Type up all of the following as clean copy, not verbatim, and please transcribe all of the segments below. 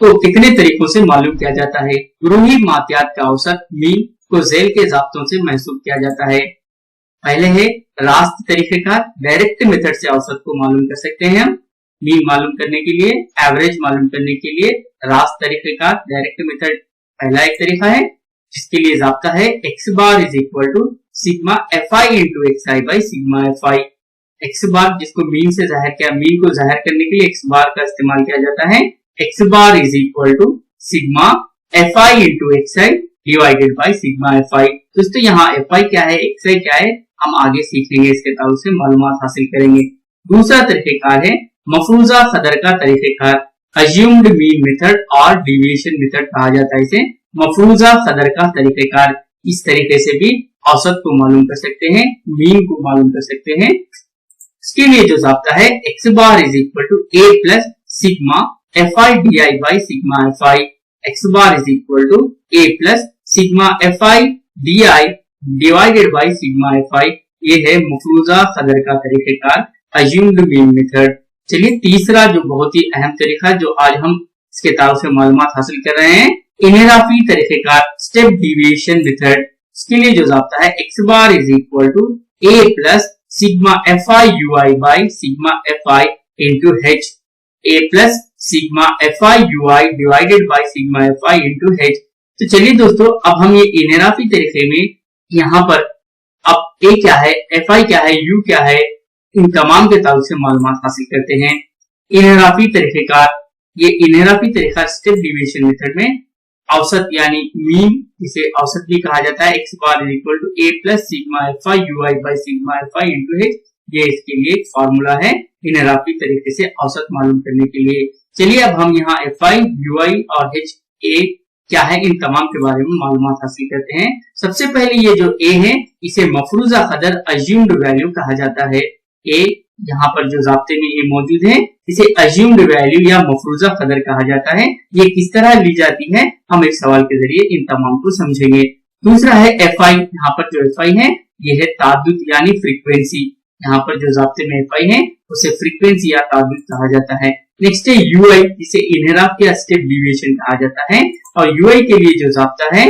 तो कितने तरीकों से मालूम किया जाता है? ग्रोही मात्यात का औसत मीन को झेल के जाब्तों से महसूब किया जाता है। पहले है रास्त तरीकेकार, डायरेक्ट मेथड से औसत को मालूम कर सकते हैं हम। मीन मालूम करने के लिए, एवरेज मालूम करने के लिए रास्त तरीकेकार, डायरेक्ट मेथड पहला एक तरीका है, जिसके लिए जाब्ता है x bar is equal to sigma fi into xi by sigma fi। x bar जिसको मीन से जाहिर किया, मीन को जाहिर करने के लिए x बार का इस्तेमाल किया जाता है। x bar is equal to sigma fi into xi divided by sigma fi। दोस्तों यहाँ fi क्या है, xi क्या है, हम आगे सीखेंगे, इसके ताल्लुक से मालूमात हासिल करेंगे। दूसरा तरीकेकार है मफरूजा कदर का तरीकेकार, अज्यूम्ड मीन मेथड और डेविएशन मेथड कहा जाता है इसे। मफरूजा कदर का तरीकेकार, इस तरीके से भी औसत को मालूम कर सकते हैं, मीन को मालूम कर सकते हैं। इसके लिए जो जाब्ता है x bar is equal to a plus sigma fi di by sigma fi। x bar is equal to a plus sigma fi di divided by sigma fi। ये है मफरूजा कदर का तरीकेकार, अज्यूम्ड मीन मेथड। चलिए तीसरा जो बहुत ही अहम तरीका जो आज हम इसके ताल्लुक से मालूमात हासिल कर रहे हैं, इनहेराफी तरीकेकार, स्टेप डिविएशन मेथड। इसके लिए जो जाब्ता है x bar is equal to a plus sigma fi ui by sigma fi into h, a plus sigma fi ui divided by sigma fi into h। तो चलिए दोस्तों, अब हम ये इनहेराफी तरीके में यहाँ पर अब a क्या है, fi क्या है, u क्या है, इन तमाम के ताल्लुक से मालूमात हासिल करते हैं। इनहेराफी तरीकेकार, ये इनहेराफी तरीका स्टेप डिविएशन मेथड में औसत यानी मीन, जिसे औसत भी कहा जाता है, x bar is equal to a plus sigma fi ui by sigma fi into h। ये इसके लिए एक फॉर्मूला है इनहेराफी तरीके से औसत मालूम करने के लिए। चलिए अब हम यहाँ fi ui और h a क्या है, इन तमाम के बारे में मालूमात हासिल करते हैं। सबसे पहले ये जो a है, इसे मफरूजा कदर अज्यूम्ड वैल्यू कहा जाता है। a यहाँ पर जो जाब्ते में ये मौजूद है, इसे अज्यूम्ड वैल्यू या मफरूजा कदर कहा जाता है। ये किस तरह ली जाती है, हम एक सवाल के जरिए इन तमाम को समझेंगे। दूसरा है fi, यहाँ पर जो fi है ये है ताद्दुद यानी फ्रीक्वेंसी। यहाँ पर जो जाब्ते में fi है उसे फ्रीक्वेंसी या ताद्दुद कहा जाता है। नेक्स्ट है ui, इसे इनहेराफ या स्टेप डिविएशन कहा जाता है। और ui के लिए जो जाब्ता है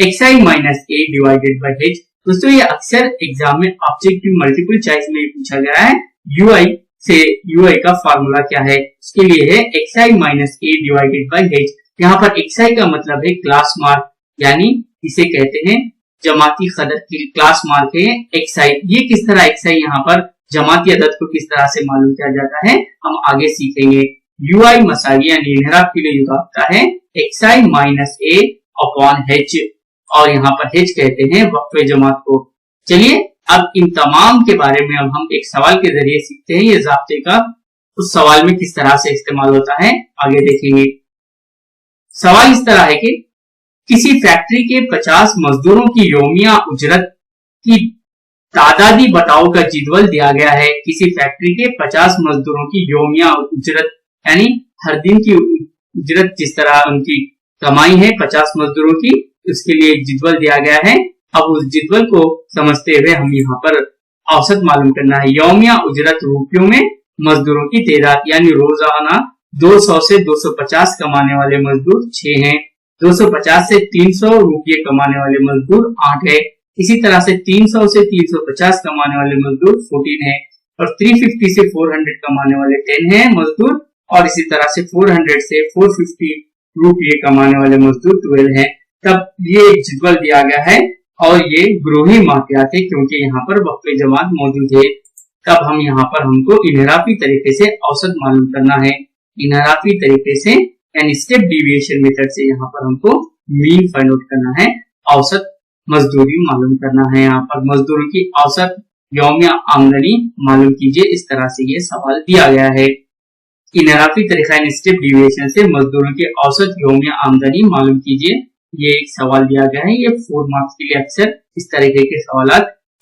xi minus a divided by h। दोस्तों ये अक्सर एग्जाम में ऑब्जेक्टिव मल्टीपल चॉइस में पूछा गया है। ui से ui का फार्मूला क्या है, उसके लिए है xi minus a divided by h। यहाँ पर xi का मतलब है क्लास मार्क, यानी इसे कहते हैं जमाती कदर की क्लास मार्क है xi। ये किस तरह xi यहाँ पर जमाती अदद को किस तरह से मालूम किया जाता है, हम आगे सीखेंगे। ui मसावी यानी इनहेराफ के लिए होता है xi minus a upon h, और यहाँ पर h कहते हैं वक्फे जमात को। चलिए अब इन तमाम के बारे में अब हम एक सवाल के जरिए सीखते हैं, ये जाब्ते का उस सवाल में किस तरह से इस्तेमाल होता है, आगे देखेंगे। सवाल इस तरह है कि किसी फैक्ट्री के 50 मजदूरों की योमिया उजरत की तादादी बटाव का जिदवल दिया गया है। किसी फैक्ट्री के 50 मजदूरों की योमिया उजरत यानी हर दिन की उजरत, जिस तरह उनकी कमाई है 50 मजदूरों की, उसके लिए एक जिदवल दिया गया है। अब उस जिदवल को समझते हुए हम यहाँ पर औसत मालूम करना है। यौमिया उजरत रुपयों में मजदूरों की तादाद, यानी रोजाना 200 से 250 कमाने वाले मजदूर 6 हैं, 250 से 300 रुपये कमाने वाले मजदूर 8 है, इसी तरह से 300 से 350 कमाने वाले मजदूर 14 है, और 350 से 400 कमाने वाले 10 है मजदूर, और इसी तरह से 400 से 450 रुपये कमाने वाले मजदूर 12 है। तब ये एक जिदवल दिया गया है और ये ग्रोही मात्यात है, क्योंकि यहाँ पर वक्फे जमात मौजूद है। तब हम यहाँ पर हमको इनहेराफी तरीके से औसत मालूम करना है। इनहेराफी तरीके से यानी स्टेप डिविएशन मेथड से यहाँ पर हमको मीन फाइंड आउट करना है, औसत मजदूरी मालूम करना है। यहाँ पर मजदूरों की औसत यौमिया आमदनी मालूम कीजिए, इस तरह से ये सवाल दिया गया है। इनहेराफी तरीका यानी स्टेप डिविएशन से मजदूरों की औसत यौमिया आमदनी मालूम कीजिए, ये एक सवाल दिया गया है। ये 4 मार्क्स के लिए अक्सर इस तरीके के सवाल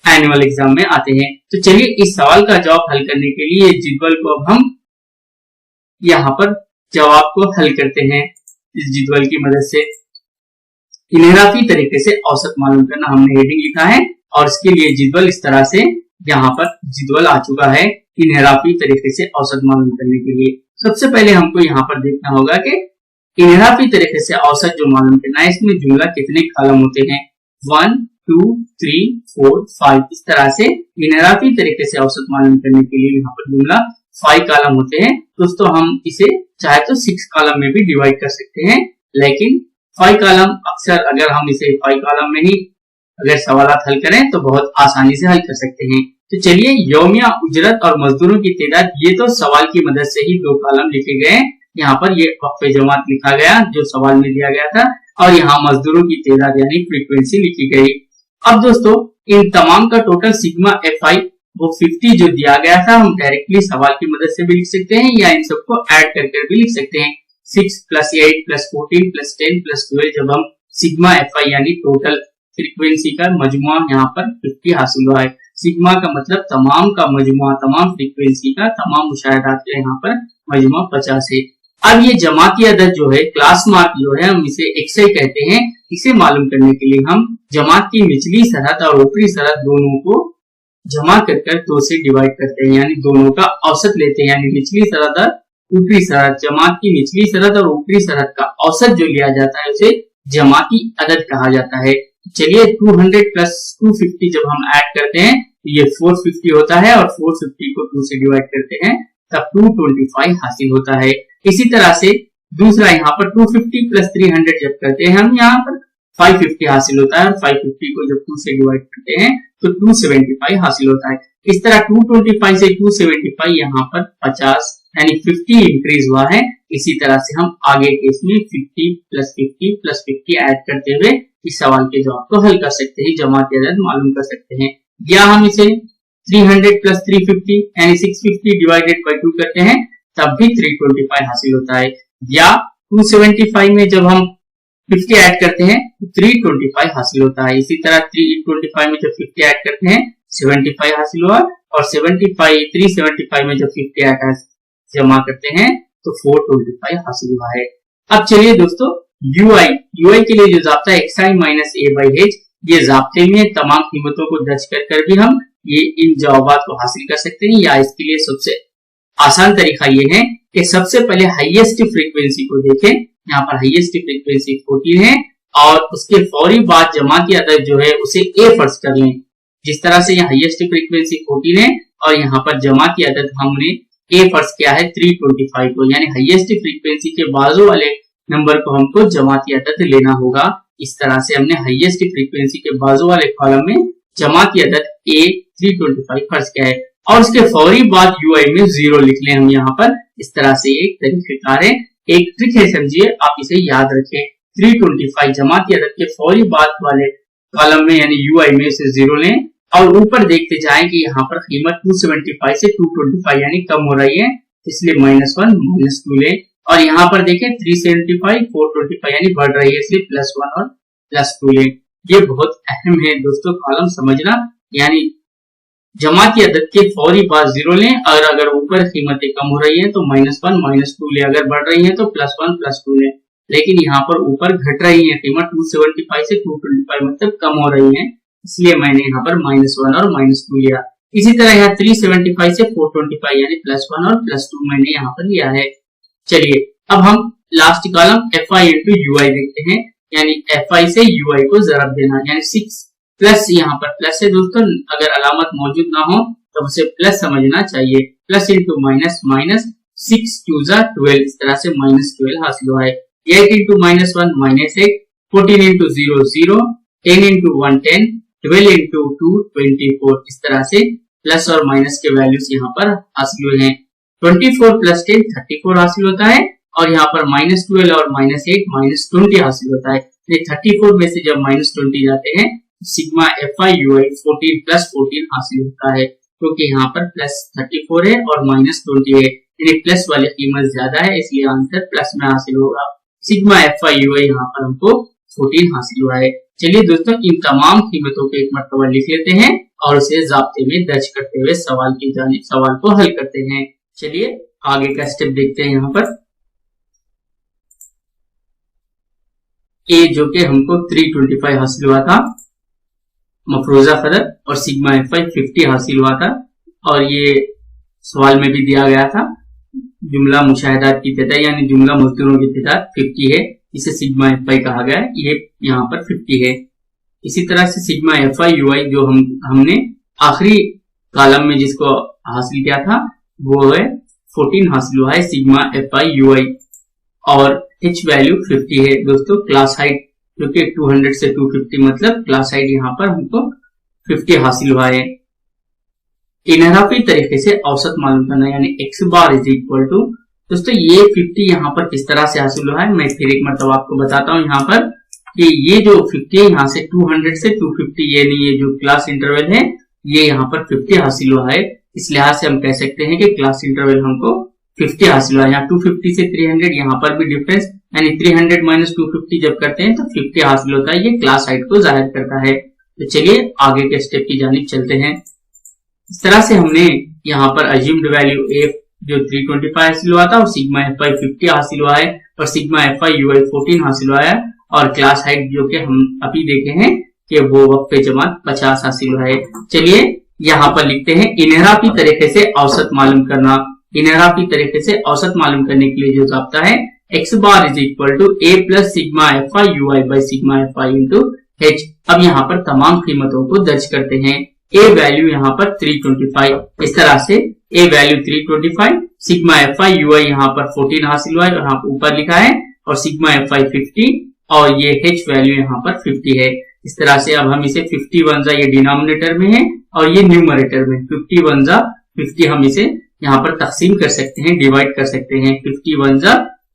एनुअल एग्जाम में आते हैं। तो चलिए इस सवाल का जवाब हल करने के लिए जिदवल को अब हम यहाँ पर जवाब को हल करते हैं इस जिदवल की मदद से। इनहेराफी तरीके से औसत मालूम करना, हमने हेडिंग लिखा है और इसके लिए जिदवल इस तरह से यहाँ पर जिदवल आ चुका है इनहेराफी तरीके से औसत मालूम करने के लिए। सबसे पहले हमको यहाँ पर देखना होगा कि इनहराफी तरीके से औसत जो मालूम करना है, इसमें जुमला कितने कॉलम होते हैं, 1 2 3 4 5, इस तरह से इनहराफी तरीके से औसत मालूम करने के लिए यहाँ पर जुमला 5 कॉलम होते हैं। दोस्तों हम इसे चाहे तो 6 कॉलम में भी डिवाइड कर सकते हैं, लेकिन 5 कॉलम अक्सर अगर हम इसे 5 कॉलम में ही अगर सवालात हल करें तो बहुत आसानी से हल कर सकते हैं। तो चलिए, यौमिया उजरत और मजदूरों की तादाद, ये तो सवाल की मदद से ही 2 कॉलम लिखे गए। यहाँ पर ये वक्फे जमात लिखा गया जो सवाल में दिया गया था, और यहाँ मजदूरों की तादाद यानी फ्रीक्वेंसी लिखी गई। अब दोस्तों इन तमाम का टोटल सिग्मा FI वो 50 जो दिया गया था, हम डायरेक्टली सवाल की मदद से भी लिख सकते हैं या इन सबको ऐड करके भी लिख सकते हैं। 6 + 8 + 14 + 10 + 12, जब हम सिग्मा FI यानी टोटल फ्रीक्वेंसी का मजमुआ यहाँ पर 50 हासिल हुआ है। सिग्मा का मतलब तमाम का मजमुआ, तमाम फ्रीक्वेंसी का, तमाम मुशाहिदात का यहाँ पर मजमुआ 50 है। अब ये जमाती अदद जो है, क्लास मार्क जो है, हम इसे XI कहते हैं। इसे मालूम करने के लिए हम जमात की निचली सरहद और ऊपरी सरहद दोनों को जमा कर 2 से डिवाइड करते हैं, यानी दोनों का औसत लेते हैं, यानी निचली सरहद और ऊपरी सरहद, जमात की निचली सरहद और ऊपरी सरहद का औसत जो लिया जाता है उसे जमाती अदद कहा जाता है। चलिए 200 + 250 जब हम ऐड करते हैं तो ये 450 होता है, और 450 को 2 से डिवाइड करते हैं तब 225 हासिल होता है। इसी तरह से दूसरा यहाँ पर 250 + 300 जब करते हैं हम, यहाँ पर 550 हासिल होता है, और 550 को जब 2 से डिवाइड करते हैं तो 275 हासिल होता है। इस तरह 225 से 275 यहाँ पर 50 यानी 50 इंक्रीज हुआ है। इसी तरह से हम आगे के इसमें 50 + 50 + 50 ऐड करते हुए इस सवाल के जवाब को हल कर सकते हैं, जमाती अदद मालूम कर सकते हैं। या हम इसे 300 + 350 यानी 650 डिवाइडेड बाय 2 करते हैं तब भी 325 हासिल होता है। या 275 में जब हम 50 ऐड करते हैं तो 325 हासिल होता है। इसी तरह 325 में जब 50 ऐड करते हैं 75 हासिल हुआ, और 375 में जब 50 ऐड जमा करते हैं तो 425 हासिल हुआ है। अब चलिए दोस्तों, UI के लिए जो जाब्ता है XI - A/H, ये जाब्ते में तमाम कीमतों को दर्ज कर भी हम ये इन जवाबात को हासिल कर सकते हैं। या इसके लिए सबसे आसान तरीका ये है कि सबसे पहले हाईएस्ट फ्रीक्वेंसी को देखें। यहाँ पर हाईएस्ट फ्रीक्वेंसी 14 है, और उसके फौरी बाद जमाती अदद जो है उसे A फर्ज कर लें। जिस तरह से यहाँ हाईएस्ट फ्रीक्वेंसी 14 है और यहाँ पर जमाती अदद हमने A फर्ज किया है 325 को, यानी हाईएस्ट फ्रीक्वेंसी के बाजू वाले नंबर को हमको जमाती अदद लेना होगा। इस तरह से हमने हाईएस्ट फ्रीक्वेंसी के बाजू वाले कॉलम में जमाती अदद A 325 फर्ज किया है, और उसके फौरी बाद UI में 0 लिख लें हम यहाँ पर। इस तरह से एक तरीकेकार है, एक ट्रिक है, समझिए, आप इसे याद रखें। 325 जमाती अदद के फौरी बाद वाले कॉलम में यानी UI में से 0 लें, और ऊपर देखते जाएं कि यहाँ पर कीमत 275 से 225 यानी कम हो रही है, इसलिए -1 -2 लें। और यहाँ पर देखें 375 425 यानी बढ़ रही है, इसलिए +1 और +2 लें। ये बहुत अहम है दोस्तों कॉलम समझना, यानी जमाती अदद के फौरी बाद 0 लें, और अगर ऊपर कीमतें कम हो रही है तो -1 -2 लें, अगर बढ़ रही है तो +1 +2 लें। लेकिन यहाँ पर ऊपर घट रही है कीमत 275 से 225 मतलब कम हो रही है, इसलिए मैंने यहाँ पर -1 और -2 लिया। इसी तरह यहाँ 375 से 425 यानी +1 और +2 मैंने यहाँ पर लिया है। चलिए अब हम लास्ट कॉलम FI × UI देखते हैं, यानी FI से UI को ज़रब देना, यानी 6 प्लस, यहाँ पर प्लस है दोस्तों, अगर अलामत मौजूद ना हो तो उसे प्लस समझना चाहिए। प्लस इंटू माइनस, माइनस 6 2 12, इस तरह से -12 हासिल हुआ है। 8 इंटू -1 -8, 14 इंटू 0 0, 10 इंटू 1 10, 12 इंटू 2 24, इस तरह से प्लस और माइनस के वैल्यूज यहाँ पर हासिल हुए हैं। 24 + 10 34 हासिल होता है, और यहाँ पर -12 और -8 -20 हासिल होता है। 34 में से जब -20 जाते हैं सिग्मा FI UI 14 + 14 हासिल होता है, क्योंकि यहाँ पर +34 है और -20 है, यानी प्लस वाली कीमत ज्यादा है, इसलिए आंसर प्लस में हासिल होगा। सिग्मा FI UI यहाँ पर हमको 14 हासिल हुआ है। चलिए दोस्तों, इन तमाम कीमतों को एक मरतबा लिख लेते हैं और उसे जाब्ते में दर्ज करते हुए सवाल की जानिब सवाल को हल करते हैं। चलिए आगे का स्टेप देखते हैं। यहाँ पर A जो कि हमको 325 हासिल हुआ था मफरूजा कदर, और सिग्मा FI 50 हासिल हुआ था, और ये सवाल में भी दिया गया था। जुमला मुशाहिदात की तादाद यानी जुमला मजदूरों की तादाद 50 है, इसे सिग्मा एफ आई कहा गया है, ये यहाँ पर 50 है। इसी तरह से सिग्मा एफ आई यू आई जो हमने आखिरी कॉलम में जिसको हासिल किया था वो है 14 हासिल हुआ है सिग्मा एफ आई यू आई, और h वैल्यू 50 है दोस्तों। क्लास हाइट जो कि 200 से 250 मतलब क्लास हाइट यहाँ पर हमको 50 हासिल हुआ है। इनहराफी तरीके से औसत मालूम करना यानी x bar is equal to, दोस्तों ये 50 यहाँ पर किस तरह से हासिल हुआ है मैं फिर एक मरतबा आपको बताता हूँ यहाँ पर कि ये जो 50 है यहाँ से 200 से 250 यानी ये जो क्लास इंटरवल है ये यहाँ पर 50 हासिल हुआ है। इस लिहाज से हम कह सकते हैं कि क्लास इंटरवल हमको 50 हासिल हुआ है। यहाँ 250 से 300 यहाँ पर भी डिफरेंस यानी 300 माइनस 250 जब करते हैं तो 50 हासिल होता है, ये क्लास हाइट को जाहिर करता है। तो चलिए आगे के स्टेप की जानिब चलते हैं। इस तरह से हमने यहाँ पर अज्यूम्ड वैल्यू एफ जो 325 हासिल हुआ था और सिग्मा एफ आई 50 हासिल हुआ है और सिग्मा एफ आई यू आई 14 हासिल हुआ है, और क्लास हाइट जो कि हम अभी देखे हैं कि वो वक्फे जमात 50 हासिल हुआ है। चलिए यहाँ पर लिखते हैं इनहराफी तरीके से औसत मालूम करना। इनहराफी तरीके से औसत मालूम करने के लिए जो ज़ाब्ता है x bar is equal to a plus sigma F I U I by sigma F I into h। अब यहाँ पर तमाम कीमतों को दर्ज करते हैं। a वैल्यू यहाँ पर 325, इस तरह से a value 325, sigma F I U I यहाँ पर 14 हासिल हुआ है और यहाँ ऊपर लिखा है, और सिग्मा एफ आई 50 और ये h वैल्यू यहाँ पर 50 है। इस तरह से अब हम इसे 50 वन ये डिनोमिनेटर में है और ये न्यूमरेटर में 50 वन 50 हम इसे यहाँ पर तकसीम कर सकते हैं, डिवाइड कर सकते हैं। 50 वन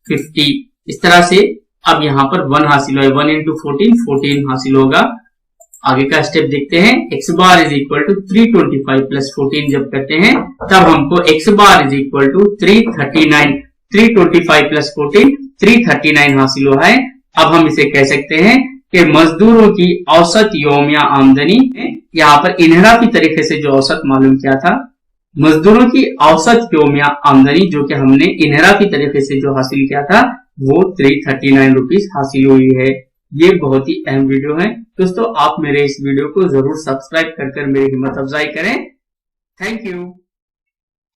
50, इस तरह से अब यहाँ पर 1 हासिल हुआ है, 1 इंटू 14 हासिल होगा। आगे का स्टेप देखते हैं। x bar is equal to 325 plus 14 जब करते हैं तब हमको x bar is equal to 339, 325 plus 14 339 हासिल हुआ है। अब हम इसे कह सकते हैं कि मजदूरों की औसत यौमिया आमदनी, यहाँ पर इनहराफी तरीके से जो औसत मालूम किया था, मजदूरों की औसत यौमिया आमदनी जो कि हमने इनहराफी तरीके से जो हासिल किया था वो 339 रुपीज हासिल हुई है। ये बहुत ही अहम वीडियो है दोस्तों, आप मेरे इस वीडियो को जरूर सब्सक्राइब कर मेरी हिम्मत अफजाई करें। Thank you.